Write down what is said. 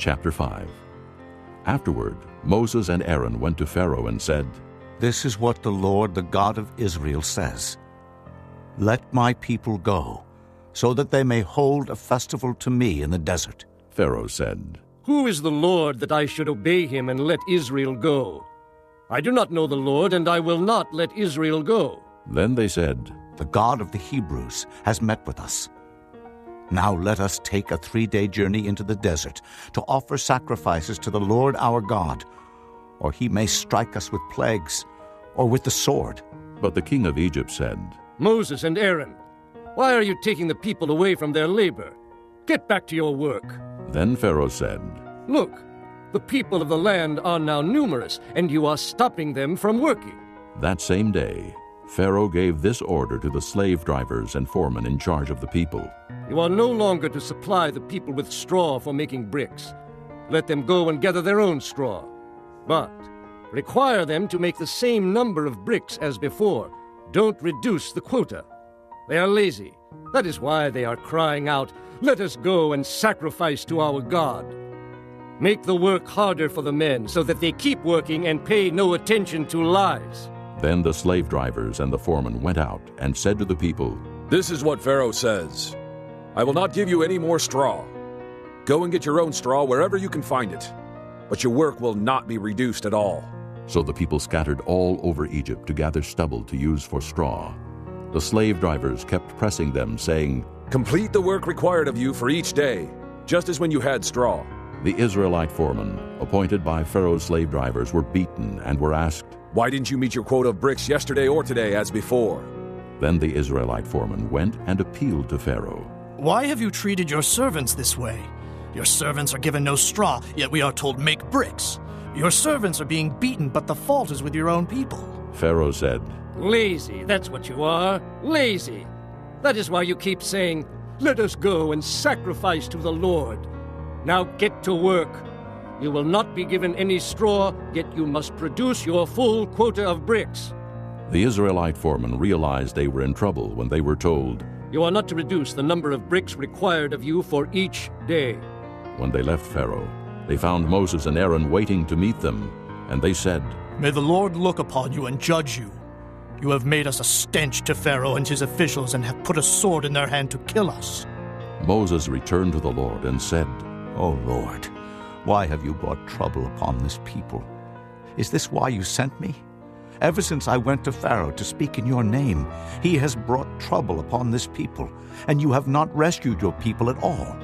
Chapter 5. Afterward, Moses and Aaron went to Pharaoh and said, This is what the Lord, the God of Israel, says. Let my people go, so that they may hold a festival to me in the desert. Pharaoh said, Who is the Lord that I should obey him and let Israel go? I do not know the Lord, and I will not let Israel go. Then they said, The God of the Hebrews has met with us. Now let us take a 3-day journey into the desert to offer sacrifices to the Lord our God, or he may strike us with plagues, or with the sword. But the king of Egypt said, Moses and Aaron, why are you taking the people away from their labor? Get back to your work. Then Pharaoh said, Look, the people of the land are now numerous, and you are stopping them from working. That same day, Pharaoh gave this order to the slave drivers and foremen in charge of the people. You are no longer to supply the people with straw for making bricks. Let them go and gather their own straw. But require them to make the same number of bricks as before. Don't reduce the quota. They are lazy. That is why they are crying out, Let us go and sacrifice to our God. Make the work harder for the men so that they keep working and pay no attention to lies. Then the slave drivers and the foremen went out and said to the people, This is what Pharaoh says. I will not give you any more straw. Go and get your own straw wherever you can find it. But your work will not be reduced at all. So the people scattered all over Egypt to gather stubble to use for straw. The slave drivers kept pressing them, saying, Complete the work required of you for each day, just as when you had straw. The Israelite foremen, appointed by Pharaoh's slave drivers, were beaten and were asked, Why didn't you meet your quota of bricks yesterday or today as before? Then the Israelite foreman went and appealed to Pharaoh. Why have you treated your servants this way? Your servants are given no straw, yet we are told make bricks. Your servants are being beaten, but the fault is with your own people. Pharaoh said, Lazy, that's what you are. Lazy. That is why you keep saying, Let us go and sacrifice to the Lord. Now get to work. You will not be given any straw, yet you must produce your full quota of bricks. The Israelite foremen realized they were in trouble when they were told, You are not to reduce the number of bricks required of you for each day. When they left Pharaoh, they found Moses and Aaron waiting to meet them, and they said, May the Lord look upon you and judge you. You have made us a stench to Pharaoh and his officials and have put a sword in their hand to kill us. Moses returned to the Lord and said, O Lord, why have you brought trouble upon this people? Is this why you sent me? Ever since I went to Pharaoh to speak in your name, he has brought trouble upon this people, and you have not rescued your people at all.